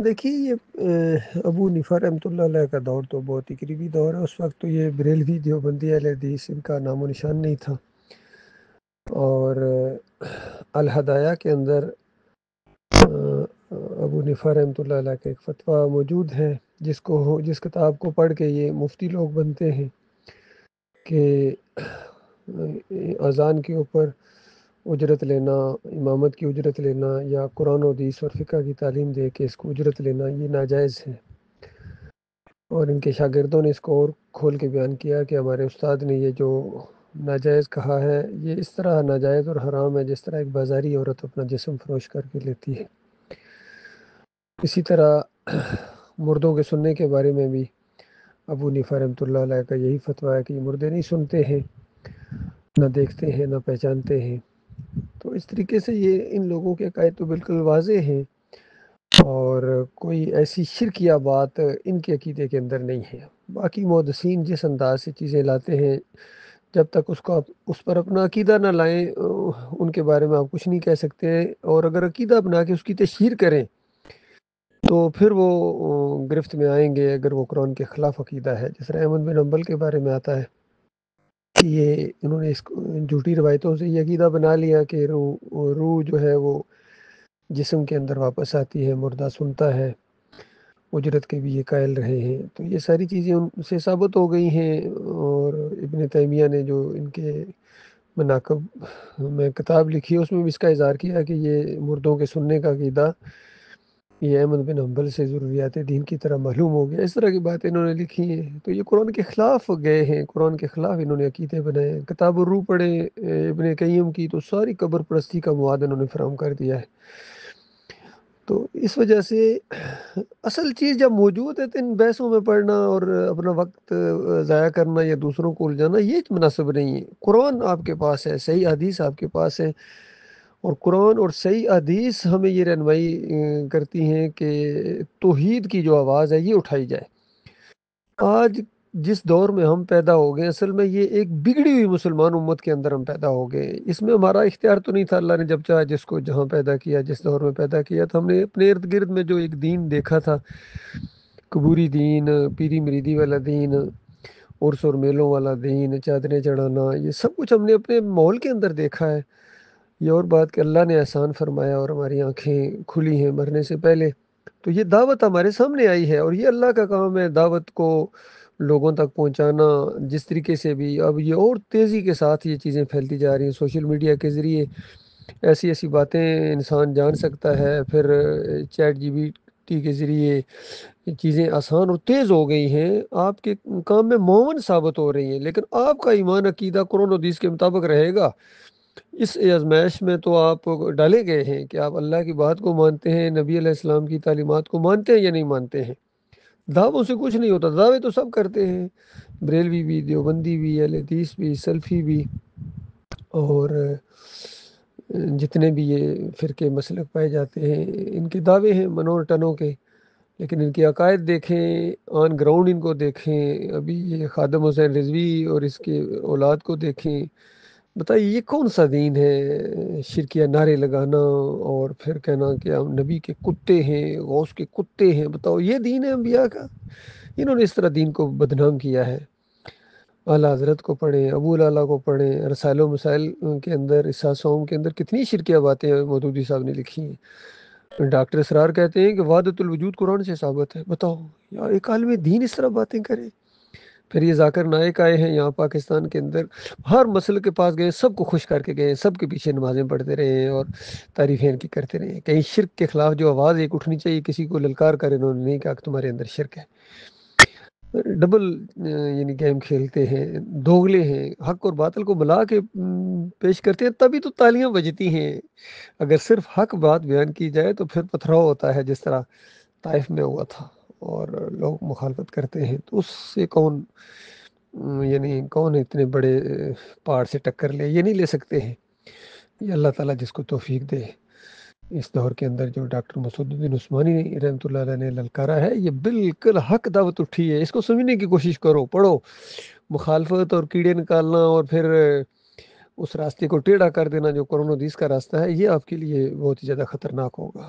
دیکھیے یہ ابو حنیفہ رحمۃ اللہ علیہ کا دور تو بہت ہی قریبی دور ہے۔ اس وقت تو یہ بریلوی دیوبندی اہل حدیث ان کا نام و نشان نہیں تھا، اور الہدایہ کے اندر ابو حنیفہ رحمۃ اللہ علیہ کا ایک فتویٰ موجود ہے، جس کتاب کو پڑھ کے یہ مفتی لوگ بنتے ہیں کہ اذان کے اوپر اجرت لینا، امامت کی اجرت لینا، یا قرآن و حدیث اور فقہ کی تعلیم دے کے اس کو اجرت لینا، یہ ناجائز ہے۔ اور ان کے شاگردوں نے اس کو اور کھول کے بیان کیا کہ ہمارے استاد نے یہ جو ناجائز کہا ہے، یہ اس طرح ناجائز اور حرام ہے جس طرح ایک بازاری عورت اپنا جسم فروش کر کے لیتی ہے۔ اسی طرح مردوں کے سننے کے بارے میں بھی ابو حنیفہ رحمۃ اللہ علیہ کا یہی فتویٰ ہے کہ یہ مردے نہیں سنتے ہیں، نہ دیکھتے ہیں، نہ پہچانتے ہیں۔ تو اس طریقے سے یہ ان لوگوں کے عقائد تو بالکل واضح ہیں، اور کوئی ایسی شرکیہ بات ان کے عقیدے کے اندر نہیں ہے۔ باقی محدثین جس انداز سے چیزیں لاتے ہیں، جب تک اس پر اپنا عقیدہ نہ لائیں ان کے بارے میں آپ کچھ نہیں کہہ سکتے، اور اگر عقیدہ بنا کے اس کی تشہیر کریں تو پھر وہ گرفت میں آئیں گے اگر وہ قرآن کے خلاف عقیدہ ہے۔ جس طرح احمد بن حنبل کے بارے میں آتا ہے کہ انہوں نے اس جھوٹی روایتوں سے یہ عقیدہ بنا لیا کہ روح جو ہے وہ جسم کے اندر واپس آتی ہے، مردہ سنتا ہے، اجرت کے بھی یہ قائل رہے ہیں۔ تو یہ ساری چیزیں ان سے ثابت ہو گئی ہیں، اور ابن تیمیہ نے جو ان کے مناقب میں کتاب لکھی ہے اس میں بھی اس کا اظہار کیا کہ یہ مردوں کے سننے کا عقیدہ یہ احمد بن حنبل سے ضروریات دین کی طرح معلوم ہو گیا۔ اس طرح کی باتیں انہوں نے لکھی ہیں، تو یہ قرآن کے خلاف گئے ہیں، قرآن کے خلاف انہوں نے عقیدے بنائے ہیں۔ کتاب الروح پڑھے ابن قیم کی، تو ساری قبر پرستی کا مواد انہوں نے فراہم کر دیا ہے۔ تو اس وجہ سے اصل چیز جب موجود ہے تو ان بحثوں میں پڑھنا اور اپنا وقت ضائع کرنا یا دوسروں کو الجھانا یہ مناسب نہیں ہے۔ قرآن آپ کے پاس ہے، صحیح حدیث آپ کے پاس ہے، اور قرآن اور صحیح حدیث ہمیں یہ رہنمائی کرتی ہیں کہ توحید کی جو آواز ہے یہ اٹھائی جائے۔ آج جس دور میں ہم پیدا ہو گئے، اصل میں یہ ایک بگڑی ہوئی مسلمان امت کے اندر ہم پیدا ہو گئے۔ اس میں ہمارا اختیار تو نہیں تھا، اللہ نے جب چاہا جس کو جہاں پیدا کیا، جس دور میں پیدا کیا، تو ہم نے اپنے ارد گرد میں جو ایک دین دیکھا تھا، قبوری دین، پیری مریدی والا دین، عرس اور میلوں والا دین، چادریں چڑھانا، یہ سب کچھ ہم نے اپنے ماحول کے اندر دیکھا ہے۔ یہ اور بات کہ اللہ نے احسان فرمایا اور ہماری آنکھیں کھلی ہیں مرنے سے پہلے، تو یہ دعوت ہمارے سامنے آئی ہے، اور یہ اللہ کا کام ہے دعوت کو لوگوں تک پہنچانا جس طریقے سے بھی۔ اب یہ اور تیزی کے ساتھ یہ چیزیں پھیلتی جا رہی ہیں، سوشل میڈیا کے ذریعے ایسی ایسی باتیں انسان جان سکتا ہے، پھر چیٹ جی بی ٹی کے ذریعے چیزیں آسان اور تیز ہو گئی ہیں، آپ کے کام میں معاون ثابت ہو رہی ہیں، لیکن آپ کا ایمان عقیدہ قرآن و حدیث کے مطابق رہے گا۔ اس آزمائش میں تو آپ ڈالے گئے ہیں کہ آپ اللہ کی بات کو مانتے ہیں، نبی علیہ السلام کی تعلیمات کو مانتے ہیں یا نہیں مانتے ہیں۔ دعووں سے کچھ نہیں ہوتا، دعوے تو سب کرتے ہیں، بریلوی بھی، دیوبندی بھی، اہل حدیث بھی، سلفی بھی، اور جتنے بھی یہ فرقے مسلک پائے جاتے ہیں، ان کے دعوے ہیں منور ٹنوں کے، لیکن ان کے عقائد دیکھیں، آن گراؤنڈ ان کو دیکھیں۔ ابھی یہ خادم حسین رضوی اور اس کے اولاد کو دیکھیں، بتائیے یہ کون سا دین ہے؟ شرکیہ نعرے لگانا اور پھر کہنا کہ ہم نبی کے کتے ہیں، غوث کے کتے ہیں، بتاؤ یہ دین ہے انبیاء کا؟ انہوں نے اس طرح دین کو بدنام کیا ہے۔ اعلیٰ حضرت کو پڑھیں، ابو العلا کو پڑھیں، رسائل و مسائل کے اندر، اساسوم کے اندر کتنی شرکیہ باتیں مودودی صاحب نے لکھی ہیں۔ ڈاکٹر اسرار کہتے ہیں کہ وحدت الوجود قرآن سے ثابت ہے، بتاؤ یار ایک عالم دین اس طرح باتیں کرے۔ پھر یہ ذاکر نائک آئے ہیں یہاں پاکستان کے اندر، ہر مسئلے کے پاس گئے، سب کو خوش کر کے گئے، سب کے پیچھے نمازیں پڑھتے رہے ہیں اور تعریفیں ان کی کرتے رہے ہیں۔ کہیں شرک کے خلاف جو آواز ایک اٹھنی چاہیے، کسی کو للکار کر انہوں نے نہیں کہا کہ تمہارے اندر شرک ہے۔ ڈبل یعنی گیم کھیلتے ہیں، دوغلے ہیں، حق اور باطل کو ملا کے پیش کرتے ہیں، تبھی تو تالیاں بجتی ہیں۔ اگر صرف حق بات بیان کی جائے تو پھر پتھراؤ ہوتا ہے، جس طرح طائف میں ہوا تھا، اور لوگ مخالفت کرتے ہیں، تو اس سے کون اتنے بڑے پہاڑ سے ٹکر لے؟ یہ نہیں لے سکتے ہیں۔ یہ اللہ تعالیٰ جس کو توفیق دے۔ اس دور کے اندر جو ڈاکٹر مسعود الدین عثمانی رحمۃ اللہ علیہ نے للکارا ہے، یہ بالکل حق دعوت اٹھی ہے، اس کو سمجھنے کی کوشش کرو، پڑھو۔ مخالفت اور کیڑے نکالنا اور پھر اس راستے کو ٹیڑھا کر دینا جو قرآن و حدیث کا راستہ ہے، یہ آپ کے لیے بہت ہی زیادہ خطرناک ہوگا۔